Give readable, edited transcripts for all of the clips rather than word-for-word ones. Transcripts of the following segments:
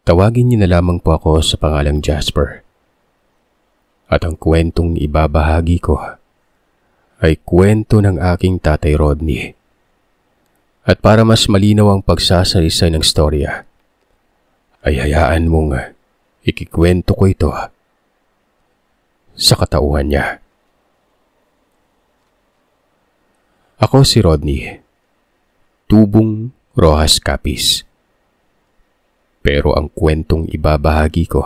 Tawagin niyo na lamang po ako sa pangalang Jasper. At ang kwentong ibabahagi ko ay kwento ng aking tatay Rodney. At para mas malinaw ang pagsasalaysay ng storya, ay hayaan mong ikikwento ko ito sa katauhan niya. Ako si Rodney, Tubong Rojas Capiz. Pero ang kwentong ibabahagi ko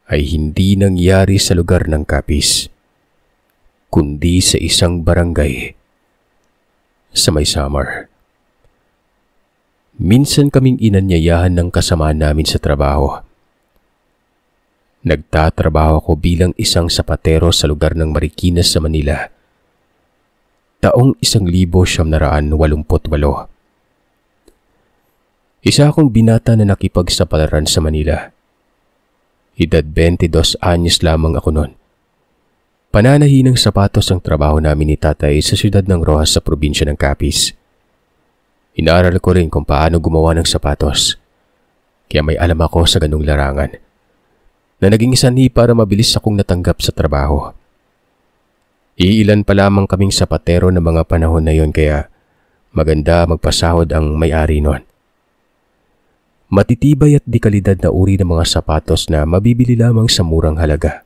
ay hindi nangyari sa lugar ng Capiz, kundi sa isang barangay sa May Samar. Minsan kaming inanyayahan ng kasamaan namin sa trabaho. Nagtatrabaho ako bilang isang sapatero sa lugar ng Marikina sa Manila. Taong 1988. Isa akong binata na nakipagsapalaran sa Manila. Edad 22 anyos lamang ako noon. Pananahi ng sapatos ang trabaho namin ni tatay sa siyudad ng Rojas sa probinsya ng Capiz. Inaaral ko rin kung paano gumawa ng sapatos, kaya may alam ako sa ganung larangan, na naging sanhi para mabilis akong natanggap sa trabaho. Iilan pa lamang kaming sapatero ng mga panahon na yon, kaya maganda magpasahod ang may-ari noon. Matitibay at dekalidad na uri ng mga sapatos na mabibili lamang sa murang halaga.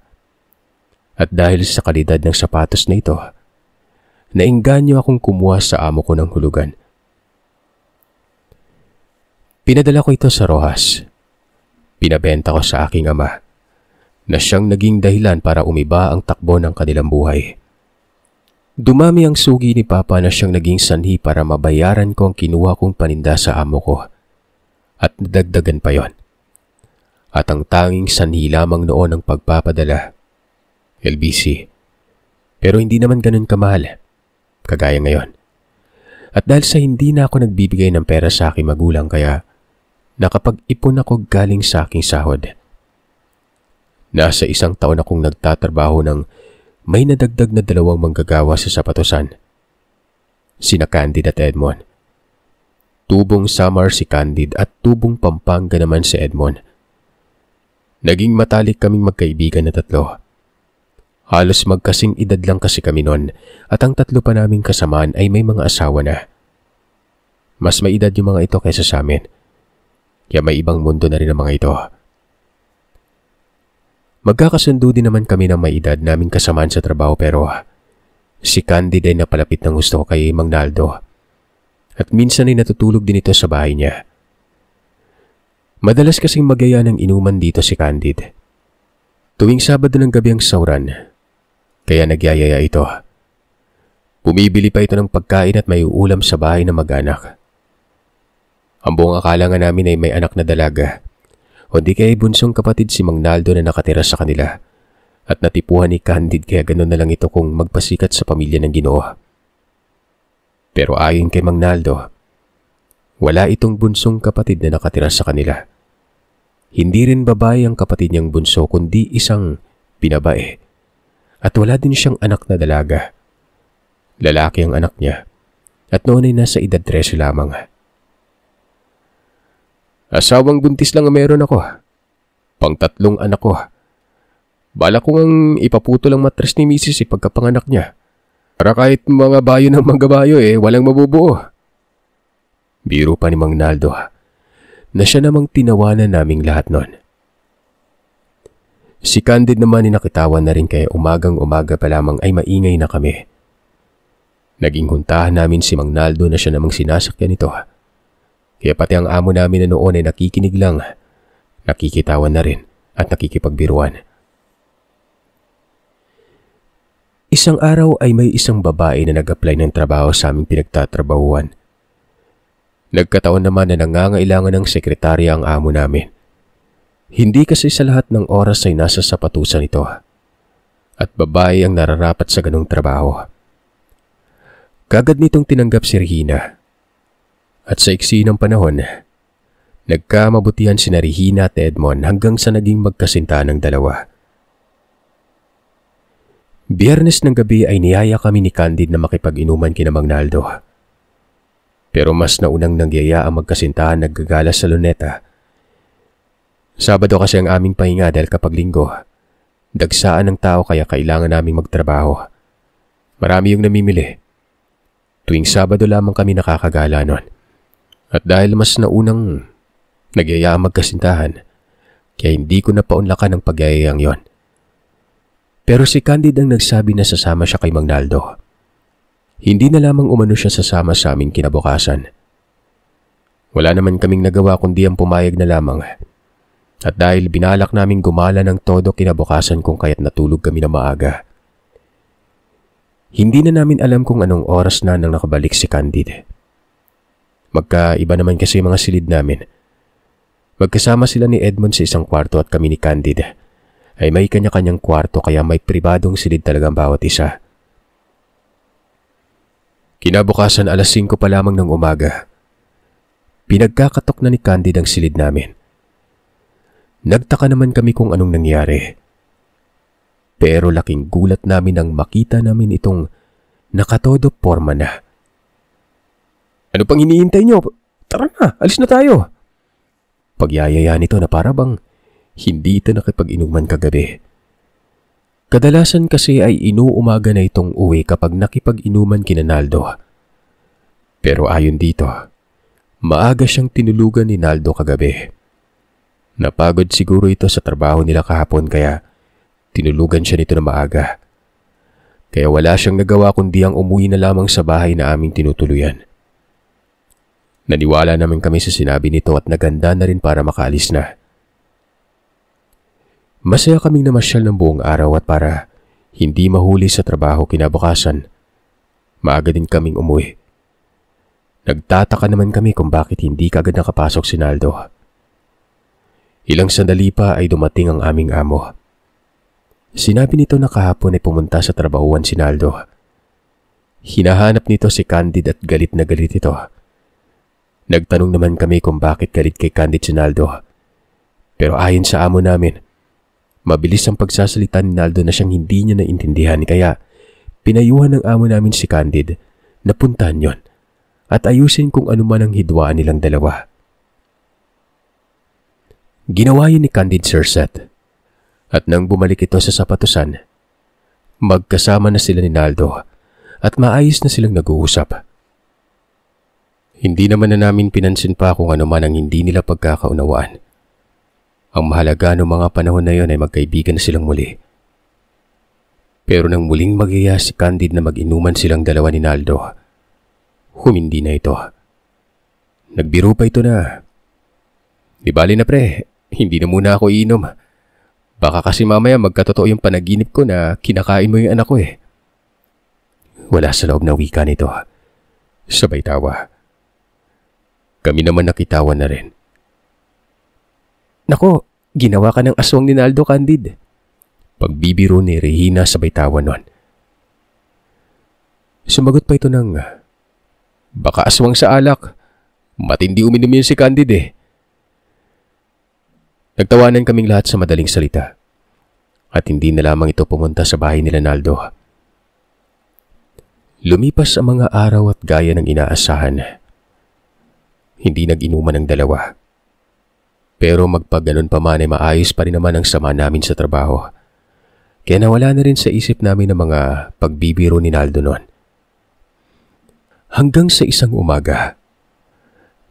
At dahil sa kalidad ng sapatos na ito, naengganyo akong kumuha sa amo ko ng hulugan. Pinadala ko ito sa Rojas. Pinabenta ko sa aking ama, na siyang naging dahilan para umiba ang takbo ng kanilang buhay. Dumami ang sugi ni Papa na siyang naging sanhi para mabayaran ko ang kinuha kong paninda sa amo ko. At nadagdagan pa yon. At ang tanging sanhi lamang noon ang pagpapadala, LBC. Pero hindi naman ganun kamahal, kagaya ngayon. At dahil sa hindi na ako nagbibigay ng pera sa aking magulang, kaya nakapag-ipon ako galing sa aking sahod. Nasa 1 taon akong nagtatrabaho ng may nadagdag na 2 manggagawa sa sapatosan. Sina Candid at Edmond. Tubong Samar si Candid at Tubong Pampanga naman si Edmond. Naging matalik kaming magkaibigan na 3. Halos magkasing edad lang kasi kami noon, at ang 3 pa naming kasamaan ay may mga asawa na. Mas may edad yung mga ito kaysa sa amin, kaya may ibang mundo na rin ang mga ito. Magkakasundo din naman kami ng may edad naming kasamaan sa trabaho, pero si Candid ay napalapit ng gusto ko kay Mang Naldo. At minsan ay natutulog din ito sa bahay niya. Madalas kasing magaya ng inuman dito si Candid. Tuwing Sabado ng gabi ang sauran, kaya nagyayaya ito. Bumibili pa ito ng pagkain at may uulam sa bahay ng mag-anak. Ang buong akala nga namin ay may anak na dalaga, o di kaya bunsong kapatid si Mang Naldo na nakatira sa kanila, at natipuhan ni Candid kaya ganun na lang ito kung magpasikat sa pamilya ng Ginoo. Pero ayon kay Mang Naldo, wala itong bunsong kapatid na nakatira sa kanila. Hindi rin babae ang kapatid niyang bunso, kundi isang binabae. At wala din siyang anak na dalaga. Lalaki ang anak niya, at noon ay nasa edad 13 lamang. Asawang buntis lang ang meron ako. 3 anak ko. Bala ko ngang ipaputol ang matres ni Mrs. pagkapanganak niya. Para kahit mga bayo ng mga bayo walang mabubuo. Biro pa ni Mang Naldo, na siya namang tinawanan naming lahat nun. Si Candid naman ay nakitawan na rin, kaya umagang-umaga pa lamang ay maingay na kami. Naging huntahan namin si Mang Naldo na siya namang sinasakyan nito. Kaya pati ang amo namin na noon ay nakikinig lang, nakikitawan na rin at nakikipagbiruan. Isang araw ay may isang babae na nag-apply ng trabaho sa aming pinagtatrabahuan. Nagkataon naman na nangangailangan ng sekretarya ang amo namin. Hindi kasi sa lahat ng oras ay nasa sapatusan ito, at babae ang nararapat sa ganong trabaho. Kagad nitong tinanggap si Regina, at sa iksi ng panahon, nagkamabutihan sina Regina at Edmond hanggang sa naging magkasintahan ng 2. Biyernes ng gabi ay niyaya kami ni Candid na makipag-inuman kina Mang Naldo. Pero mas naunang nangyaya ang magkasintahan naggagala sa Luneta, Sabado kasi ang aming pahinga dahil kapag linggo, dagsaan ng tao kaya kailangan naming magtrabaho. Marami yung namimili. Tuwing Sabado lamang kami nakakagala nun. At dahil mas naunang nagyayaan magkasintahan, kaya hindi ko napaunlakan ang pagyayayang yon. Pero si Candid ang nagsabi na sasama siya kay Mang Naldo. Hindi na lamang umano siya sasama sa aming kinabukasan. Wala naman kaming nagawa kundi ang pumayag na lamang. At dahil binalak naming gumala ng todo kinabukasan kung kaya't natulog kami na maaga. Hindi na namin alam kung anong oras na nang nakabalik si Candid. Magkaiba naman kasi mga silid namin. Magkasama sila ni Edmond sa isang kwarto at kami ni Candid ay may kanya-kanyang kwarto kaya may pribadong silid talagang bawat isa. Kinabukasan 5:00 pa lamang ng umaga. Pinagkakatok na ni Candid ang silid namin. Nagtaka naman kami kung anong nangyari. Pero laking gulat namin nang makita namin itong nakatodo porma na. Ano pang iniintay nyo? Tara na, alis na tayo. Pagyayaya nito na para bang hindi ito nakipag-inuman kagabi. Kadalasan kasi ay inuumaga na itong uwi kapag nakipag-inuman kina Naldo. Pero ayon dito, maaga siyang tinulugan ni Naldo kagabi. Napagod siguro ito sa trabaho nila kahapon kaya tinulugan siya nito na maaga. Kaya wala siyang nagawa kundi ang umuwi na lamang sa bahay na aming tinutuluyan. Naniwala naman kami sa sinabi nito at naganda na rin para makaalis na. Masaya kaming namasyal ng buong araw at para hindi mahuli sa trabaho kinabukasan, maaga din kaming umuwi. Nagtataka naman kami kung bakit hindi kagad nakapasok si Naldo. Ilang sandali pa ay dumating ang aming amo. Sinabi nito na kahapon ay pumunta sa trabahuan si Naldo. Hinahanap nito si Candid at galit na galit ito. Nagtanong naman kami kung bakit galit kay Candid si Naldo. Pero ayon sa amo namin, mabilis ang pagsasalita ni Naldo na siyang hindi niya naintindihan kaya pinayuhan ng amo namin si Candid na puntahan yon at ayusin kung ano man ang hidwaan nilang dalawa. Ginawa yun ni Candid, Sir Seth. At nang bumalik ito sa sapatusan, magkasama na sila ni Naldo at maayos na silang nag-uusap. Hindi naman na namin pinansin pa kung ano man ang hindi nila pagkakaunawaan. Ang mahalaga noong mga panahon na yon ay magkaibigan na silang muli. Pero nang muling magyaya si Candid na mag-inuman silang dalawa ni Naldo, humindi na ito. Nagbiro pa ito na, "Di bali na pre, hindi na muna ako iinom. Baka kasi mamaya magkatotoo yung panaginip ko na kinakain mo yung anak ko eh." Wala sa loob ng wika nito. Sabay tawa. Kami naman nakitawan na rin. "Nako, ginawa ka ng aswang ni Naldo, Candid." Pagbibiro ni Regina sabay tawa nun. Sumagot pa ito ng, "Baka aswang sa alak. Matindi uminom yun si Candid eh." Nagtawanan kaming lahat sa madaling salita. At hindi na lamang ito pumunta sa bahay nila Naldo. Lumipas ang mga araw at gaya ng inaasahan. Hindi nag-inuman ang dalawa. Pero magpaganon pa man ay maayos pa rin naman ang sama namin sa trabaho. Kaya nawala na rin sa isip namin ang mga pagbibiro ni Naldo noon. Hanggang sa isang umaga,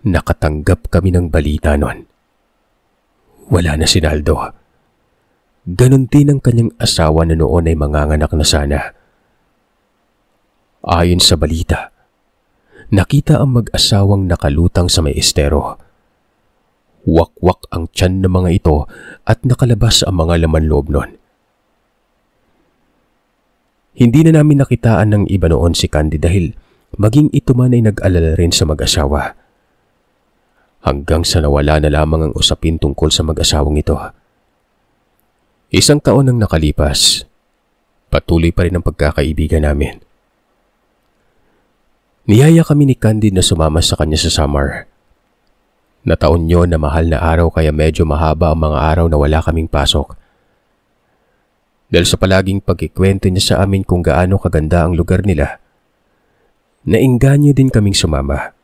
nakatanggap kami ng balita noon. Wala na si Naldo. Ganon din ang kanyang asawa na noon ay manganganak na sana. Ayon sa balita, nakita ang mag-asawang nakalutang sa may estero. Wakwak ang tiyan ng mga ito at nakalabas ang mga laman loob nun. Hindi na namin nakitaan ng iba noon si Candid dahil maging ito man ay nag-alala rin sa mag-asawa. Hanggang sa nawala na lamang ang usapin tungkol sa mag-asawang ito. 1 taon ang nakalipas. Patuloy pa rin ang pagkakaibigan namin. Niyaya kami ni Candid na sumama sa kanya sa summer. Nataon yun na mahal na araw kaya medyo mahaba ang mga araw na wala kaming pasok. Dahil sa palaging pagkikwento niya sa amin kung gaano kaganda ang lugar nila, nainganyo din kaming sumama.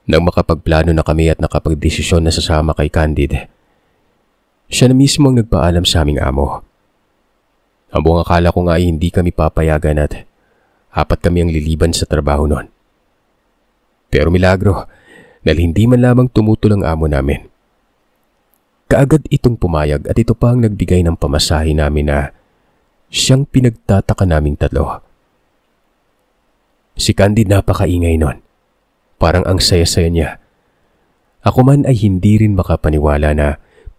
Nang makapagplano na kami at nakapagdesisyon na sasama kay Candid, Siya na mismo ang nagpaalam sa aming amo. Ang buong akala ko nga ay hindi kami papayagan at 4 kami ang liliban sa trabaho noon. Pero milagro, dahil hindi man lamang tumutol ang amo namin. Kaagad itong pumayag at ito pa ang nagbigay ng pamasahe namin na siyang pinagtataka naming 3. Si Candid napakaingay noon. Parang ang saya-saya niya. Ako man ay hindi rin makapaniwala na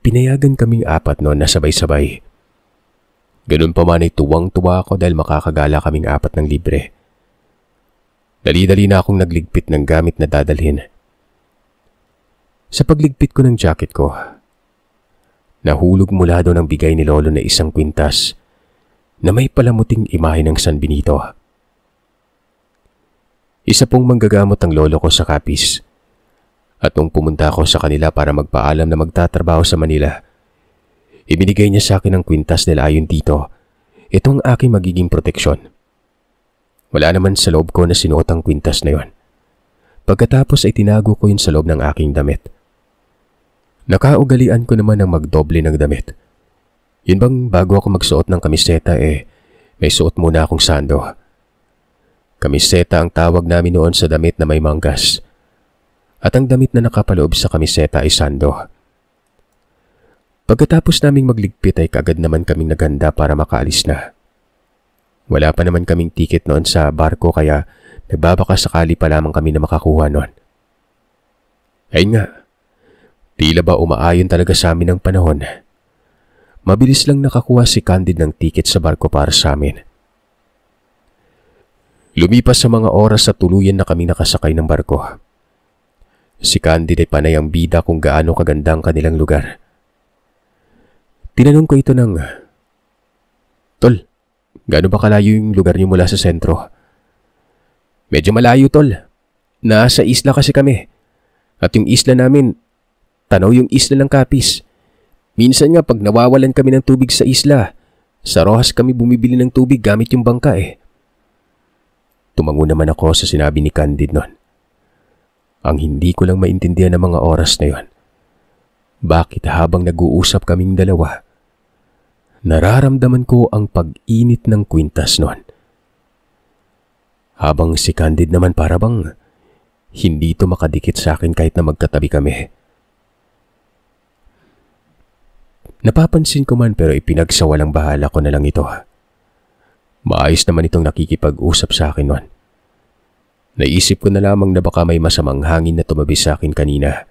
pinayagan kaming 4 noon na sabay-sabay. Ganun pa man ay tuwang-tuwa ako dahil makakagala kaming 4 ng libre. Dali-dali na akong nagligpit ng gamit na dadalhin. Sa pagligpit ko ng jacket ko, nahulog mula doon ang bigay ni Lolo na 1 kwintas na may palamuting imahe ng San Benito. Isa pong manggagamot ang lolo ko sa Capiz. At nung pumunta ako sa kanila para magpaalam na magtatrabaho sa Manila, ibinigay niya sa akin ang kwintas dahil ayon dito, ito ang aking magiging proteksyon. Wala naman sa loob ko na sinuot ang kwintas na yon. Pagkatapos ay tinago ko yun sa loob ng aking damit. Nakaugalian ko naman ang magdoble ng damit. Yun bang bago ako magsuot ng kamiseta may suot muna akong sando. Kamiseta ang tawag namin noon sa damit na may manggas. At ang damit na nakapaloob sa kamiseta ay sando. Pagkatapos naming magligpit ay kaagad naman kaming naganda para makaalis na. Wala pa naman kaming tiket noon sa barko kaya nagbabaka sakali pa lamang kami na makakuha noon. Ay nga, tila ba umaayon talaga sa amin ang panahon. Mabilis lang nakakuha si Candid ng tiket sa barko para sa amin. Lumipas sa mga oras at tuluyan na kami nakasakay ng barko. Si Candid ay panay ang bida kung gaano kaganda ang kanilang lugar. Tinanong ko ito ng, "Tol, gaano ba kalayo yung lugar niyo mula sa sentro?" "Medyo malayo, Tol. Nasa isla kasi kami. At yung isla namin, tanaw yung isla ng Capiz. Minsan nga pag nawawalan kami ng tubig sa isla, sa Rojas kami bumibili ng tubig gamit yung bangka Tumango naman ako sa sinabi ni Candid noon. Ang hindi ko lang maintindihan ng mga oras na yon. Bakit habang nag-uusap kaming dalawa, nararamdaman ko ang pag-init ng kwintas noon. Habang si Candid naman para bang hindi ito makadikit sa akin kahit na magkatabi kami. Napapansin ko man pero ipinagsawalang bahala ko na lang ito. Maayos naman itong nakikipag-usap sa akin noon. Naisip ko na lamang na baka may masamang hangin na tumabi sa akin kanina.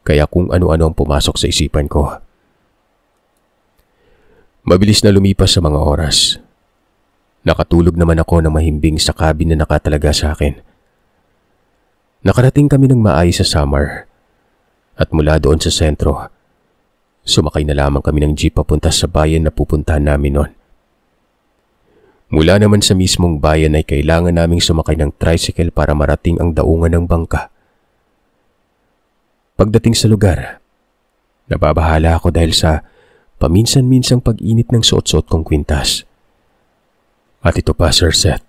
Kaya kung ano-ano ang pumasok sa isipan ko. Mabilis na lumipas sa mga oras. Nakatulog naman ako ng mahimbing sa cabin na nakatalaga sa akin. Nakarating kami ng maayos sa Samar. At mula doon sa sentro, sumakay na lamang kami ng jeep papunta sa bayan na pupuntahan namin noon. Mula naman sa mismong bayan ay kailangan naming sumakay ng tricycle para marating ang daungan ng bangka. Pagdating sa lugar, nababahala ako dahil sa paminsan-minsang pag-init ng suot-suot kong kwintas. At ito pa, Sir Seth.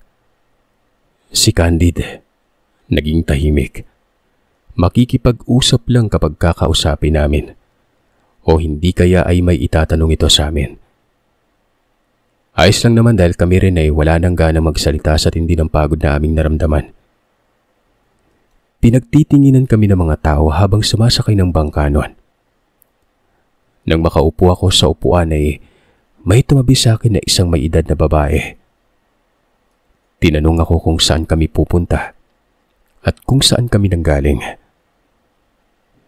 Si Candid, naging tahimik. Makikipag-usap lang kapag kakausapin namin. O hindi kaya ay may itatanong ito sa amin. Ayos lang naman dahil kami rin ay wala nang gana magsalita sa tindi ng pagod na aming naramdaman. Pinagtitinginan kami ng mga tao habang sumasakay ng bangka noon. Nang makaupo ako sa upuan ay may tumabi sa akin na isang may edad na babae. Tinanong ako kung saan kami pupunta at kung saan kami nanggaling.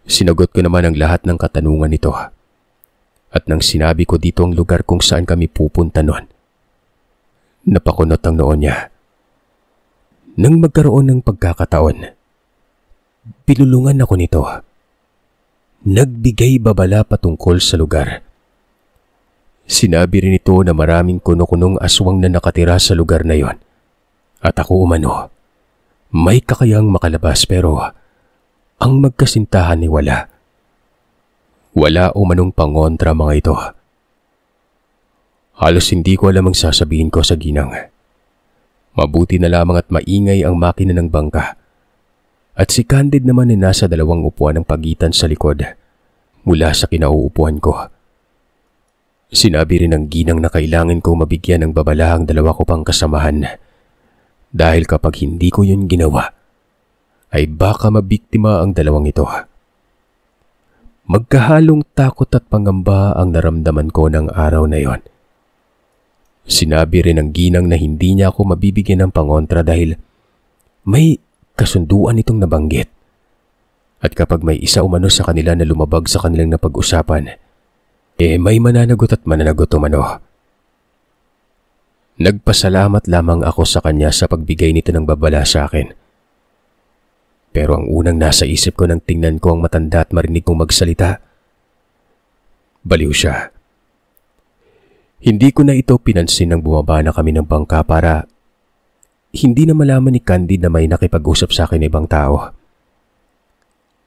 Sinagot ko naman ang lahat ng katanungan nito. At nang sinabi ko dito ang lugar kung saan kami pupunta noon, napakunot ang noon niya. Nang magkaroon ng pagkakataon, pinulungan ako nito. Nagbigay babala patungkol sa lugar. Sinabi rin ito na maraming kuno-kunong aswang na nakatira sa lugar na yon. At ako umano, may kakayang makalabas pero ang magkasintahan ay wala. Wala umanong pangontra mga ito. Halos hindi ko alam ang sasabihin ko sa ginang. Mabuti na lamang at maingay ang makina ng bangka. At si Candid naman ay nasa 2 upuan ng pagitan sa likod mula sa kinauupuan ko. Sinabi rin ng ginang na kailangan ko mabigyan ng babala ang dalawa ko pang kasamahan dahil kapag hindi ko yun ginawa, ay baka mabiktima ang dalawang ito. Magkahalong takot at pangamba ang naramdaman ko ng araw na yon. Sinabi rin ng ginang na hindi niya ako mabibigyan ng pangontra dahil may kasunduan itong nabanggit. At kapag may isa umano sa kanila na lumabag sa kanilang napag-usapan, may mananagot at mananagot umano. Nagpasalamat lamang ako sa kanya sa pagbigay nito ng babala sa akin. Pero ang unang nasa isip ko nang tingnan ko ang matanda at marinig kong magsalita, baliw siya. Hindi ko na ito pinansin nang bumaba na kami ng bangka para hindi na malaman ni Candid na may nakipag-usap sa akin na ibang tao.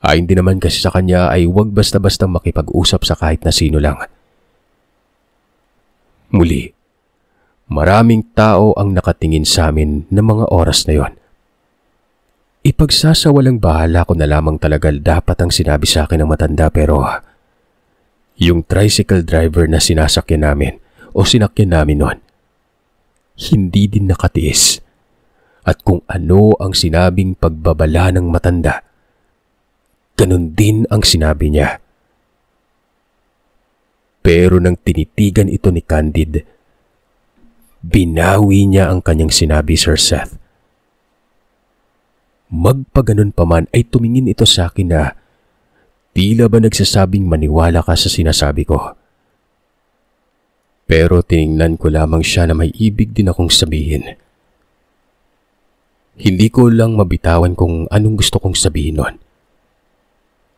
Ayon din naman kasi sa kanya ay huwag basta-basta makipag-usap sa kahit na sino lang. Muli, maraming tao ang nakatingin sa amin ng mga oras na yon. Ipagsasawalang bahala ko na lamang talaga dapat ang sinabi sa akin ng matanda pero yung tricycle driver na sinasakyan namin o sinakyan namin noon, hindi din nakatiis. At kung ano ang sinabing pagbabala ng matanda, ganun din ang sinabi niya. Pero nang tinitigan ito ni Candid, binawi niya ang kanyang sinabi, Sir Seth. Magpaganon pa man ay tumingin ito sa akin na tila ba nagsasabing maniwala ka sa sinasabi ko. Pero tiningnan ko lamang siya na may ibig din akong sabihin. Hindi ko lang mabitawan kung anong gusto kong sabihin nun.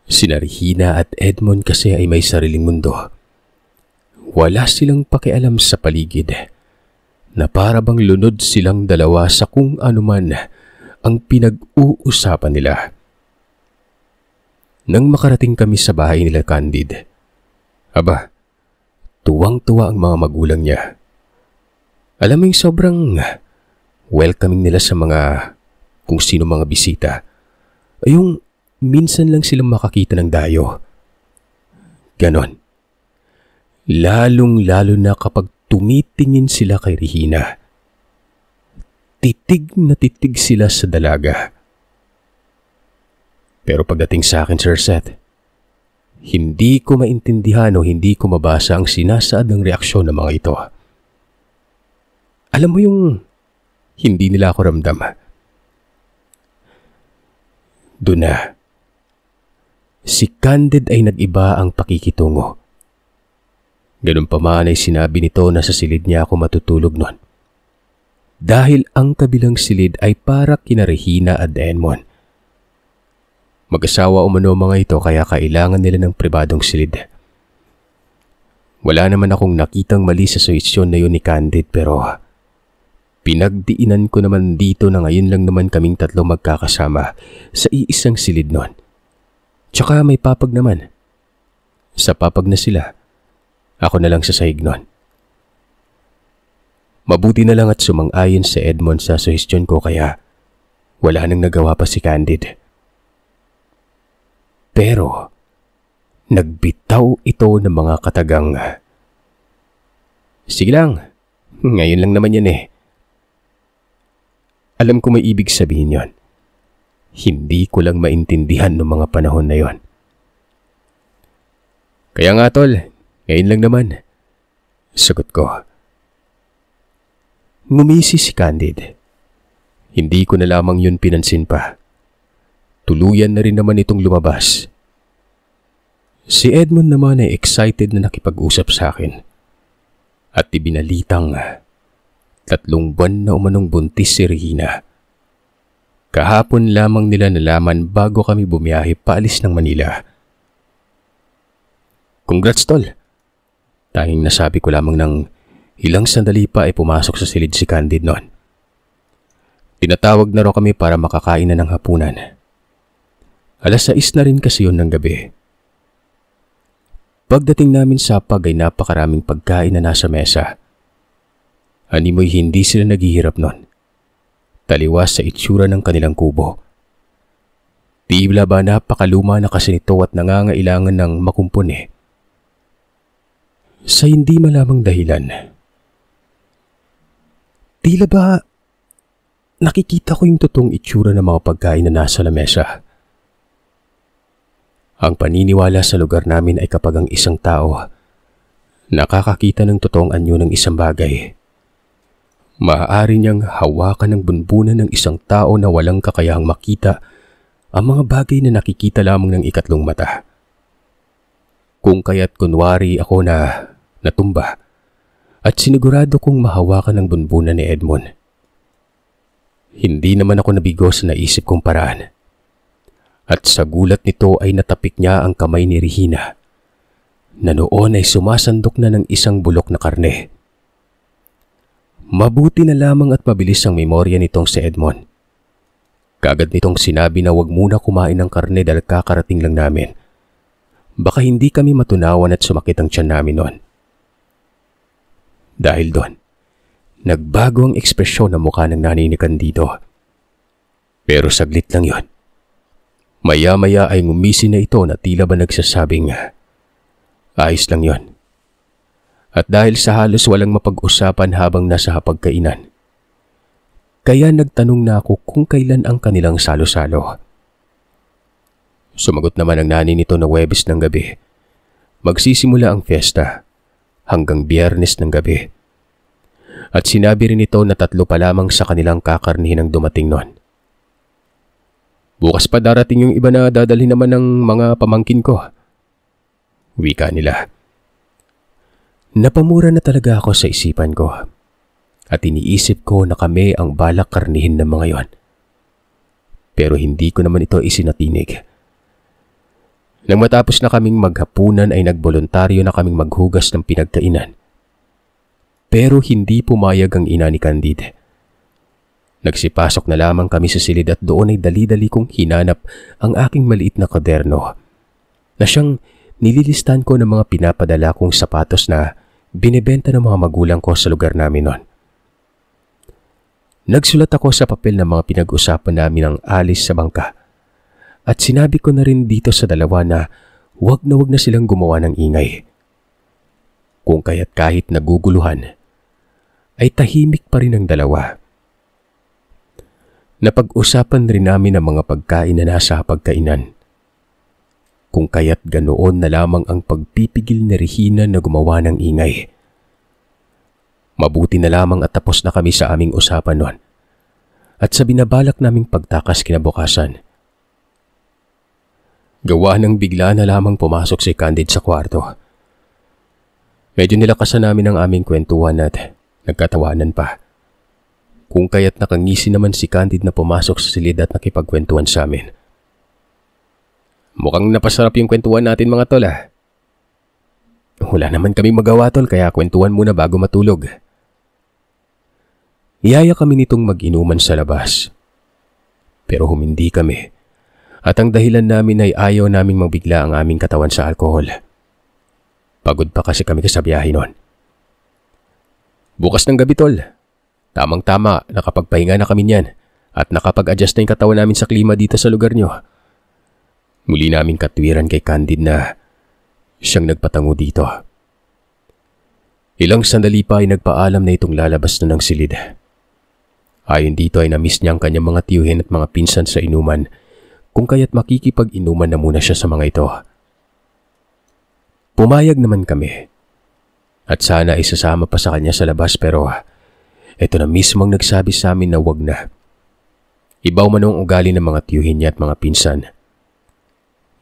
Sina Regina at Edmond kasi ay may sariling mundo. Wala silang pakialam sa paligid na para bang lunod silang dalawa sa kung anuman ang pinag-uusapan nila. Nang makarating kami sa bahay nila Candid, tuwang-tuwa ang mga magulang niya. Alam mo yung sobrang welcoming nila sa mga kung sino mga bisita. Yung minsan lang silang makakita ng dayo. Ganon. Lalong-lalo na kapag tumitingin sila kay Regina. Titig na titig sila sa dalaga. Pero pagdating sa akin, Sir Seth, hindi ko maintindihan o hindi ko mabasa ang sinasaad ng reaksyon ng mga ito. Alam mo yung hindi nila ako ramdam. Doon na. Si Candid ay nag-iba ang pakikitungo. Ganun pa man ay sinabi nito na sa silid niya ako matutulog nun. Dahil ang kabilang silid ay para kina Regina at Edmond. Mag-asawa umano mga ito kaya kailangan nila ng pribadong silid. Wala naman akong nakitang mali sa suhestyon na yun ni Candid pero pinagdiinan ko naman dito na ngayon lang naman kaming tatlo magkakasama sa iisang silid nun. Tsaka may papag naman. Sa papag na sila, ako na lang sa sahig nun. Mabuti na lang at sumang-ayon si Edmond sa suhestyon ko kaya wala nang nagawa pa si Candid. Pero nagbitaw ito ng mga katagang, sige lang, ngayon lang naman yan eh. Alam ko may ibig sabihin yon. Hindi ko lang maintindihan noong mga panahon na yon. Kaya nga tol, ngayon lang naman. Sagot ko. Ngumisi si Candid. Hindi ko na lamang yun pinansin pa. Tuluyan na rin naman itong lumabas. Si Edmond naman ay excited na nakipag-usap sa akin. At ibinalitang 3 buwan na umanong buntis si Regina. Kahapon lamang nila nalaman bago kami bumiyahe paalis ng Manila. Congrats tol. Tanging nasabi ko lamang ng ilang sandali pa ay pumasok sa silid si Candid noon. Tinatawag na raw kami para makakain na ng hapunan. 6:00 na rin kasi yun ng gabi. Pagdating namin sa pag ay napakaraming pagkain na nasa mesa. Animoy hindi sila naghihirap nun. Taliwas sa itsura ng kanilang kubo. Tibla ba napakaluma na kasi nito at nangangailangan ng makumpuni. Sa hindi malamang dahilan, tila ba nakikita ko yung totoong itsura ng mga pagkain na nasa lamesa. Ang paniniwala sa lugar namin ay kapag ang isang tao nakakakita ng totoong anyo ng isang bagay, maaari niyang hawakan ng bunbunan ng isang tao na walang kakayahang makita ang mga bagay na nakikita lamang ng ikatlong mata. Kung kaya't kunwari ako na natumba at sinigurado kong mahawakan ng bunbunan ni Edmond. Hindi naman ako nabigo sa naisip kong paraan. At sa gulat nito ay natapik niya ang kamay ni Regina na noon ay sumasandok na ng isang bulok na karne. Mabuti na lamang at mabilis ang memorya nitong si Edmond. Kagad nitong sinabi na wag muna kumain ng karne dahil kakarating lang namin. Baka hindi kami matunawan at sumakit ang tiyan namin noon. Dahil doon, nagbago ang ekspresyon ng mukha ng nanay ni Candido. Pero saglit lang yon. Maya-maya ay ngumisi na ito na tila ba nagsasabing, ayos lang yon. At dahil sa halos walang mapag-usapan habang nasa hapagkainan, kaya nagtanong na ako kung kailan ang kanilang salo-salo. Sumagot naman ang nanay nito na Huwebes ng gabi. Magsisimula ang fiesta hanggang Biyernes ng gabi. At sinabi rin ito na 3 pa lamang sa kanilang kakarnihin ang dumating noon. Bukas pa darating yung iba na dadalhin naman ng mga pamangkin ko, wika nila. Napamura na talaga ako sa isipan ko at iniisip ko na kami ang balak karnihin ng mga yon. Pero hindi ko naman ito isinatinig. Nang matapos na kaming maghapunan ay nagboluntaryo na kaming maghugas ng pinagkainan. Pero hindi pumayag ang ina ni Candide. Nagsipasok na lamang kami sa silid at doon ay dali-dali kong hinanap ang aking maliit na kwaderno na siyang nililistan ko ng mga pinapadala kong sapatos na binebenta ng mga magulang ko sa lugar namin noon. Nagsulat ako sa papel ng mga pinag-usapan namin ng alis sa bangka at sinabi ko na rin dito sa dalawa na wag na silang gumawa ng ingay. Kung kaya't kahit naguguluhan, ay tahimik pa rin ang dalawa. Napag-usapan rin namin ang mga pagkain na nasa pagkainan. Kung kaya't ganoon na lamang ang pagpipigil ni Regina na gumawa ng ingay. Mabuti na lamang at tapos na kami sa aming usapan noon. At sa binabalak naming pagtakas kinabukasan, gawa ng bigla na lamang pumasok si Candide sa kwarto. Medyo nilakasan namin ang aming kwentuhan at nagkatawanan pa. Kung kaya't nakangisi naman si Candide na pumasok sa silid at nakipagkwentuhan sa amin. Mukhang napasarap yung kwentuhan natin mga tol ah. Wala naman kaming magawa tol kaya kwentuhan muna bago matulog. Iyaya kami nitong mag-inuman sa labas. Pero humindi kami. At ang dahilan namin ay ayaw naming magbigla ang aming katawan sa alkohol. Pagod pa kasi kami sa biyahe noon. Bukas ng gabi tol. Tamang-tama, nakapagpahinga na kami niyan at nakapag-adjust na yung katawan namin sa klima dito sa lugar nyo. Muli naming katwiran kay Candide na siyang nagpatango dito. Ilang sandali pa ay nagpaalam na itong lalabas na ng silid. Ayon dito ay na-miss niya ang kanyang mga tiyuhin at mga pinsan sa inuman, kung kaya't makikipag-inuman na muna siya sa mga ito. Pumayag naman kami at sana ay sasama pa sa kanya sa labas pero ito na mismo ang nagsabi sa amin na wag na. Ibaw man ang ugali ng mga tiyuhin niya at mga pinsan.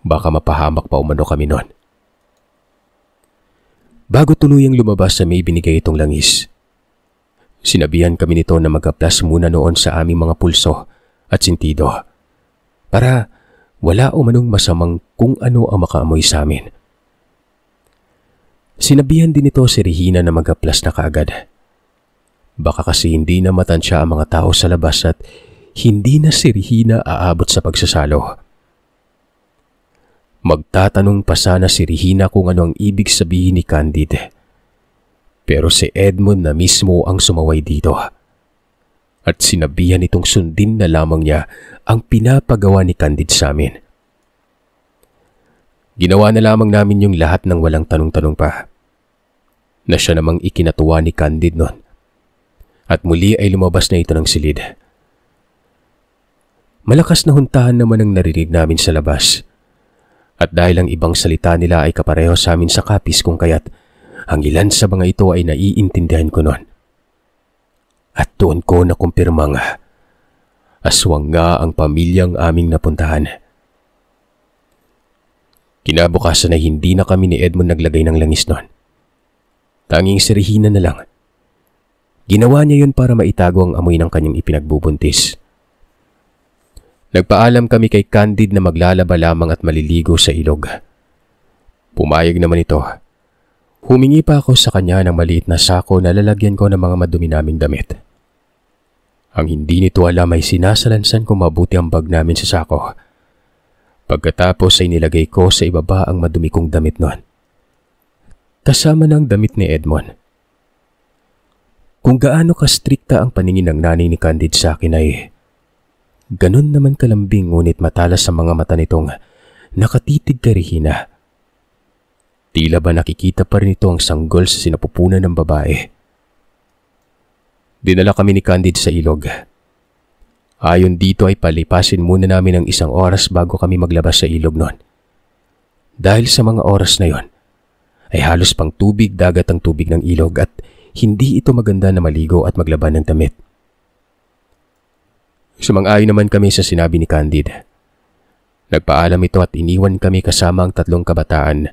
Baka mapahamak pa umano kami noon. Bago tuluyang lumabas sa may binigay itong langis, sinabihan kami nito na mag-aplas muna noon sa aming mga pulso at sintido para wala umanong masamang kung ano ang makaamoy sa amin. Sinabihan din ito si Regina na mag-aplas na kaagad. Baka kasi hindi na matansya ang mga tao sa labas at hindi na si Regina aabot sa pagsasalo. Magtatanong pa sana si Regina kung ano ang ibig sabihin ni Candide. Pero si Edmond na mismo ang sumaway dito. At sinabihan itong sundin na lamang niya ang pinapagawa ni Candide sa amin. Ginawa na lamang namin yung lahat ng walang tanong-tanong pa. na siya namang ikinatuwa ni Candid noon. At muli ay lumabas na ito ng silid. Malakas na huntahan naman ang narinig namin sa labas. At dahil ang ibang salita nila ay kapareho sa amin sa kapis kung kaya't ang ilan sa mga ito ay naiintindihan ko noon. At doon ko nakumpirmang aswang nga ang pamilyang aming napuntahan. Kinabukasan ay hindi na kami ni Edmond naglagay ng langis noon. Tanging si Regina na lang. Ginawa niya yun para maitago ang amoy ng kanyang ipinagbubuntis. Nagpaalam kami kay Candid na maglalaba lamang at maliligo sa ilog. Pumayag naman ito. Humingi pa ako sa kanya ng maliit na sako na lalagyan ko ng mga madumi naming damit. Ang hindi nito alam ay sinasalansan ko mabuti ang bag namin sa sako. Pagkatapos ay nilagay ko sa ibaba ang madumi kong damit noon. Kasama ng damit ni Edmond. Kung gaano ka-strikta ang paningin ng nanay ni Candid sa akin ay ganun naman kalambing ngunit matalas sa mga mata nitong nakatitig kay Regina. Tila ba nakikita pa rin ito ang sanggol sa sinapupunan ng babae. Dinala kami ni Candid sa ilog. Ayon dito ay palipasin muna namin ang 1 oras bago kami maglabas sa ilog noon. Dahil sa mga oras na yon, ay halos pang tubig dagat ang tubig ng ilog at hindi ito maganda na maligo at maglaban ng damit. Sumang-ayon naman kami sa sinabi ni Candid. Nagpaalam ito at iniwan kami kasama ang 3 kabataan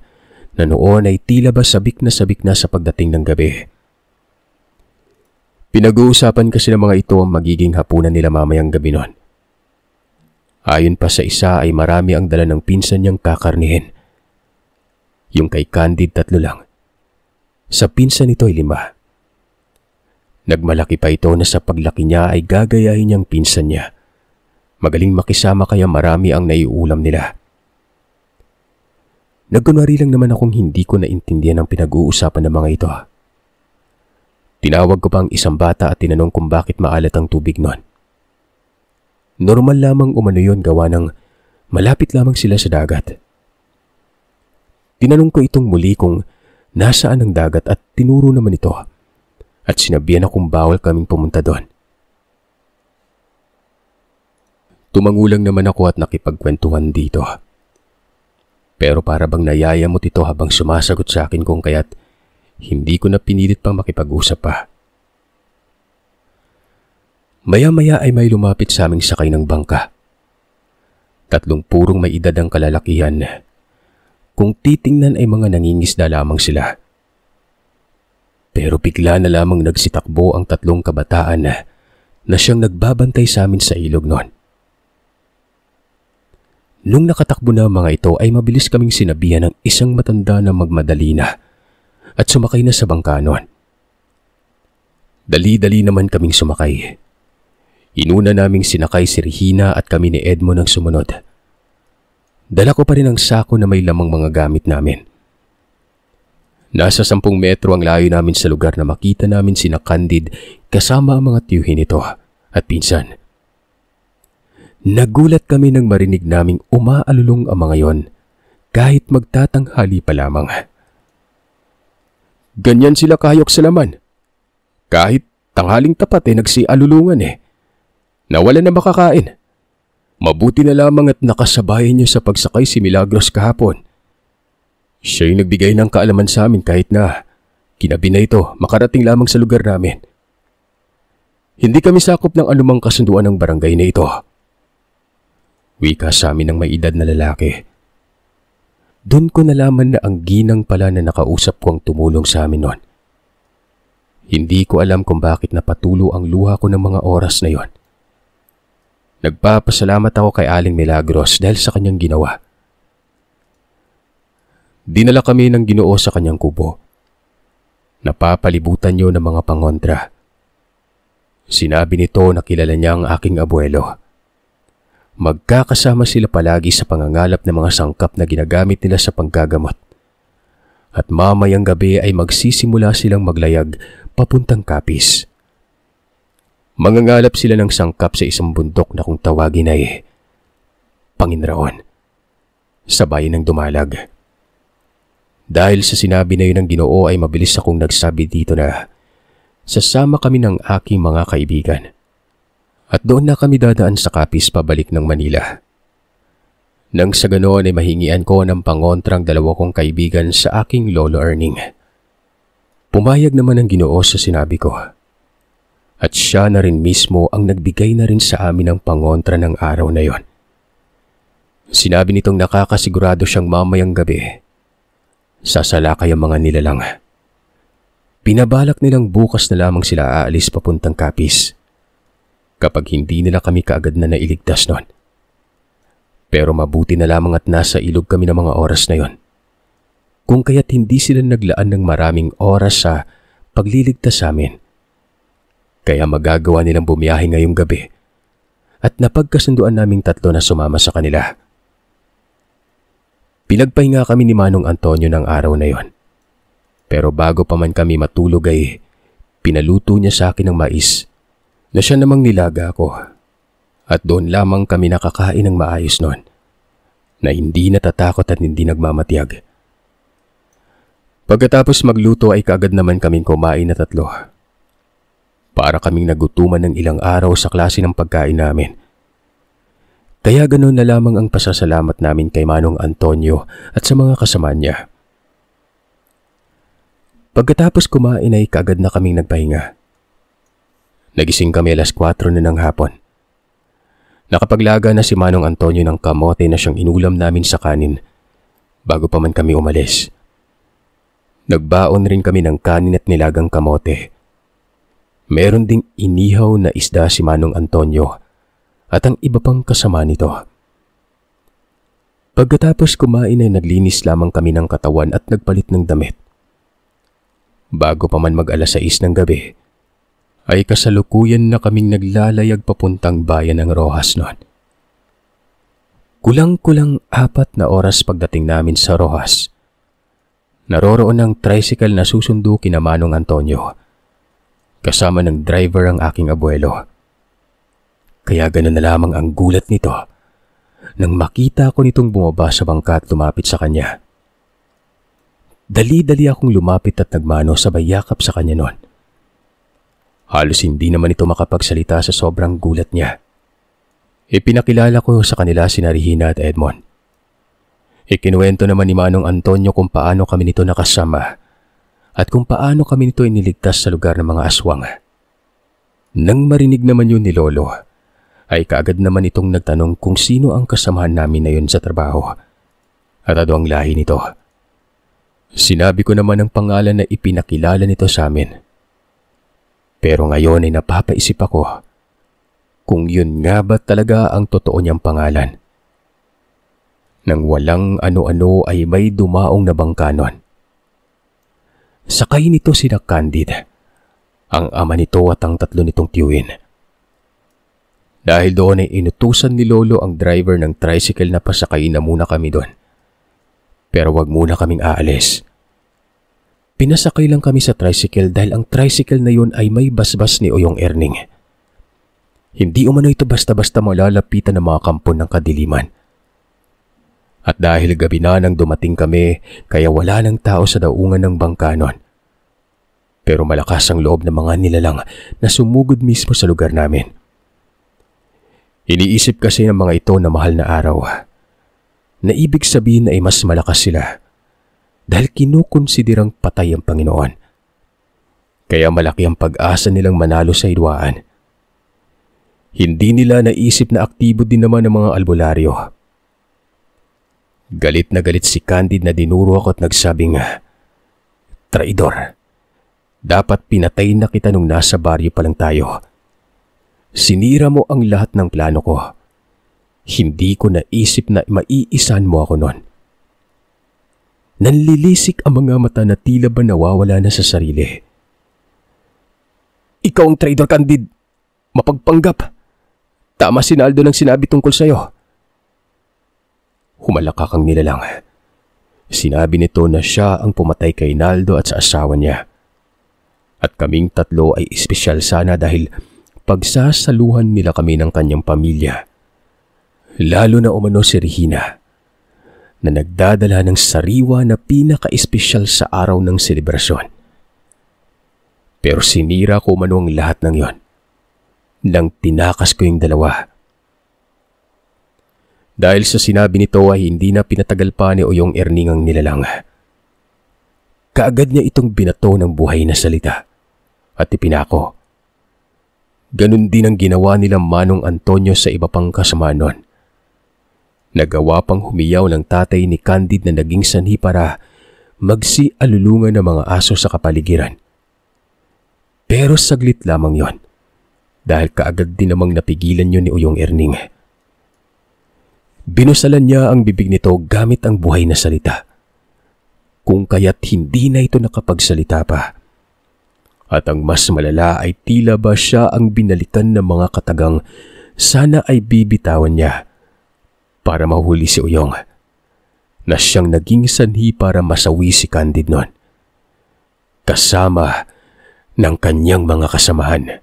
na noon ay tila ba sabik na sa pagdating ng gabi. Pinag-uusapan kasi ng mga ito ang magiging hapunan nila mamayang gabi noon. Ayon pa sa isa ay marami ang dala ng pinsan niyang kakarnihin. Yung kay Candid 3 lang. Sa pinsan nito ay 5. Nagmalaki pa ito na sa paglaki niya ay gagayahin niyang pinsan niya. Magaling makisama kaya marami ang naiulam nila. Nagkunwari lang naman akong hindi ko naintindihan ang pinag-uusapan ng mga ito. Tinawag ko pa ang isang bata at tinanong kung bakit maalat ang tubig noon. Normal lamang umano yun gawa ng malapit lamang sila sa dagat. Tinanong ko itong muli kung nasaan ang dagat at tinuro naman ito. At sinabihan akong bawal kaming pumunta doon. Tumangulang naman ako at nakipagkwentuhan dito. Pero para bang nayayamot ito habang sumasagot sa akin kung kaya't hindi ko na pinilit pang makipag-usap pa. Maya-maya ay may lumapit sa aming sakay ng bangka. 3 purong may edad ang kalalakihan. Kung titingnan ay mga nangingisda lamang sila. Pero bigla na lamang nagsitakbo ang 3 kabataan na siyang nagbabantay sa amin sa ilog noon. Nung nakatakbo na ang mga ito ay mabilis kaming sinabihan ng isang matanda na magmadali na at sumakay na sa bangka noon. Dali-dali naman kaming sumakay. Inuna naming sinakay si Regina at kami ni Edmond ang sumunod. Dala ko pa rin ang sako na may lamang mga gamit namin. Nasa 10 metro ang layo namin sa lugar na makita namin sina Candid kasama ang mga tiyuhin nito at pinsan. Nagulat kami nang marinig naming umaalulong ang mga yon kahit magtatanghali pa lamang. Ganyan sila kahayok sa laman. Kahit tanghaling tapat nagsialulungan Nawala na makakain. Mabuti na lamang at nakasabayan niyo sa pagsakay si Milagros kahapon. Siya'y nagbigay ng kaalaman sa amin kahit na kinabi na ito makarating lamang sa lugar namin. Hindi kami sakop ng anumang kasunduan ng barangay na ito. Wika sa amin ng may edad na lalaki. Doon ko nalaman na ang ginang pala na nakausap ko ang tumulong sa amin noon. Hindi ko alam kung bakit napatulo ang luha ko ng mga oras na yon. Nagpapasalamat ako kay Aling Milagros dahil sa kanyang ginawa. Dinala kami ng Ginoo sa kanyang kubo. Napapalibutan niyo ng mga pangontra. Sinabi nito na kilala niya ang aking abuelo. Magkakasama sila palagi sa pangangalap ng mga sangkap na ginagamit nila sa panggagamot. At mamayang gabi ay magsisimula silang maglayag papuntang Kapis. Mangangalap sila ng sangkap sa isang bundok na kung tawagin ay Panginraon, sa bayan ng Dumalag. Dahil sa sinabi na yun ng Ginoo ay mabilis akong nagsabi dito na sasama kami ng aking mga kaibigan. At doon na kami dadaan sa Capiz pabalik ng Manila. Nang sa ganoon ay mahingian ko ng pangontrang 2 kong kaibigan sa aking lolo Erning. Pumayag naman ang Ginoo sa sinabi ko. At siya na rin mismo ang nagbigay na rin sa amin ng pangontra ng araw na yon. Sinabi nitong nakakasigurado siyang mamayang gabi sasalakay ang mga nilalang. Pinabalak nilang bukas na lamang sila aalis papuntang Capiz kapag hindi nila kami kaagad na nailigtas noon. Pero mabuti na lamang at nasa ilog kami ng mga oras na yon. Kung kaya't hindi sila naglaan ng maraming oras sa pagliligtas sa amin. Kaya magagawa nilang bumiyahe ngayong gabi at napagkasunduan naming 3 na sumama sa kanila. Pinagpahinga kami ni Manong Antonio ng araw na yon. Pero bago pa man kami matulog ay pinaluto niya sa akin ng mais na siya namang nilaga ako. At doon lamang kami nakakain ng maayos noon na hindi natatakot at hindi nagmamatiyag. Pagkatapos magluto ay kaagad naman kaming kumain na 3. Para kaming nagutuman ng ilang araw sa klase ng pagkain namin. Kaya ganoon na lamang ang pasasalamat namin kay Manong Antonio at sa mga kasama niya. Pagkatapos kumain ay kaagad na kaming nagpahinga. Nagising kami alas 4 na ng hapon. Nakapaglaga na si Manong Antonio ng kamote na siyang inulam namin sa kanin bago pa man kami umalis. Nagbaon rin kami ng kanin at nilagang kamote. Meron ding inihaw na isda si Manong Antonio at ang iba pang kasama nito. Pagkatapos kumain ay naglinis lamang kami ng katawan at nagpalit ng damit. Bago pa man mag-alas 6 ng gabi, ay kasalukuyan na kaming naglalayag papuntang bayan ng Roxas noon. Kulang-kulang 4 na oras pagdating namin sa Roxas. Naroroon ang tricycle na susundo kina Manong Antonio. Kasama ng driver ang aking abuelo. Kaya ganoon na lamang ang gulat nito nang makita ko nitong bumaba sa bangka at lumapit sa kanya. Dali-dali akong lumapit at nagmano sabay yakap sa kanya noon. Halos hindi naman ito makapagsalita sa sobrang gulat niya. Ipinakilala ko sa kanila sina Regina at Edmond. Ikinuwento naman ni Manong Antonio kung paano kami nito nakasama at kung paano kami nito iniligtas sa lugar ng mga aswang. Nang marinig naman yun ni Lolo, ay kaagad naman itong nagtanong kung sino ang kasamahan namin na yun sa trabaho at ano ang lahi nito. Sinabi ko naman ang pangalan na ipinakilala nito sa amin. Pero ngayon ay napapaisip ako kung yun nga ba talaga ang totoo niyang pangalan. Nang walang ano-ano ay may dumaong na bangka nun. Sakay nito sina Candid, ang ama nito at ang 3 nitong tiyuhin. Dahil doon ay inutusan ni Lolo ang driver ng tricycle na pasakayin na muna kami doon. Pero wag muna kaming aalis. Pinasakay lang kami sa tricycle dahil ang tricycle na yun ay may basbas ni Oyong Erning. Hindi umano ito basta-basta malalapitan ng mga kampon ng kadiliman. At dahil gabi na nang dumating kami, kaya wala ng tao sa daungan ng bangka nun. Pero malakas ang loob ng mga nilalang na sumugod mismo sa lugar namin. Iniisip kasi ng mga ito na mahal na araw, na ibig sabihin na ay mas malakas sila. Dahil kinukonsiderang patay ang Panginoon. Kaya malaki ang pag-asa nilang manalo sa hidwaan. Hindi nila naisip na aktibo din naman ang mga albularyo. Galit na galit si Candid na dinuro ako at nagsabing, "Traidor, dapat pinatay na kita nung nasa baryo pa lang tayo. Sinira mo ang lahat ng plano ko. Hindi ko naisip na maiisan mo ako noon." Nanlilisik ang mga mata na tila ba nawawala na sa sarili. "Ikaw ang traitor, Candid! Mapagpanggap! Tama si Naldo ng sinabi tungkol sa'yo." Humalakak ang nilalang. Sinabi nito na siya ang pumatay kay Naldo at sa asawa niya. At kaming 3 ay espesyal sana dahil pagsasaluhan nila kami ng kanyang pamilya. Lalo na umano si Regina. na nagdadala ng sariwa na pinaka-espesyal sa araw ng selebrasyon. Pero sinira ko man ang lahat ng yon nang tinakas ko yung dalawa. Dahil sa sinabi nito ay hindi na pinatagal pa ni Uyong Erning ang nilalang. Kaagad niya itong binato ng buhay na salita at ipinako. Ganun din ang ginawa nila Manong Antonio sa iba pang kasama nun. Nagawa pang humiyaw ng tatay ni Candid na naging sanhi para magsialulungan ng mga aso sa kapaligiran. Pero saglit lamang yon, dahil kaagad din namang napigilan yun ni Uyong Erning. Binusalan niya ang bibig nito gamit ang buhay na salita, kung kaya't hindi na ito nakapagsalita pa. At ang mas malala ay tila ba siya ang binalikan ng mga katagang sana ay bibitawan niya para mahuli si Uyong, na siyang naging sanhi para masawi si Candid noon, kasama ng kanyang mga kasamahan.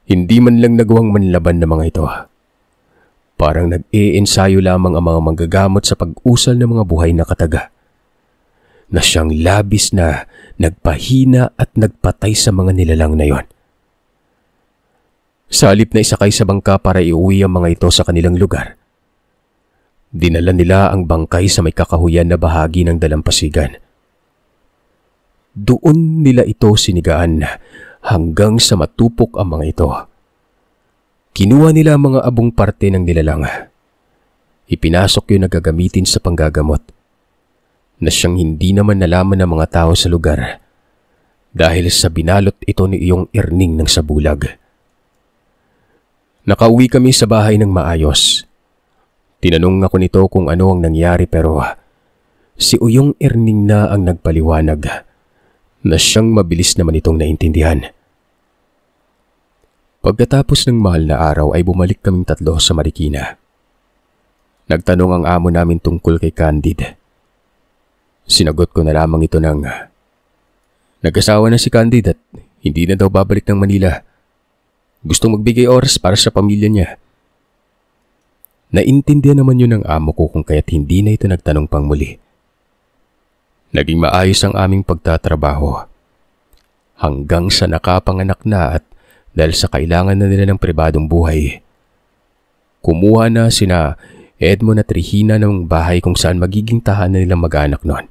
Hindi man lang nagawang manlaban ng mga ito. Parang nag-iensayo lamang ang mga manggagamot sa pag-usal ng mga buhay na kataga, na siyang labis na nagpahina at nagpatay sa mga nilalang na yon. Sa halip na isakay sa bangka para iuwi ang mga ito sa kanilang lugar, dinala nila ang bangkay sa may kakahuyan na bahagi ng dalampasigan. Doon nila ito sinigaan hanggang sa matupok ang mga ito. Kinuha nila ang mga abong parte ng nilalang. Ipinasok yun na gagamitin sa panggagamot, na siyang hindi naman nalaman ng mga tao sa lugar dahil sa binalot ito ni Uyong Erning ng sabulag. Nakauwi kami sa bahay ng maayos. Tinanong ako nito kung ano ang nangyari pero si Uyong Erning na ang nagpaliwanag na siyang mabilis naman itong naintindihan. Pagkatapos ng mahal na araw ay bumalik kaming tatlo sa Marikina. Nagtanong ang amo namin tungkol kay Candid. Sinagot ko na lamang ito ng nag-asawa na si Candid at hindi na daw babalik ng Manila. Gustong magbigay oras para sa pamilya niya. Naintindihan naman yun ng amo ko kung kaya't hindi na ito nagtanong pang muli. Naging maayos ang aming pagtatrabaho hanggang sa nakapanganak na at dahil sa kailangan na nila ng pribadong buhay, kumuha na sina Edmond at Regina ng bahay kung saan magiging tahanan nilang mag-anak noon.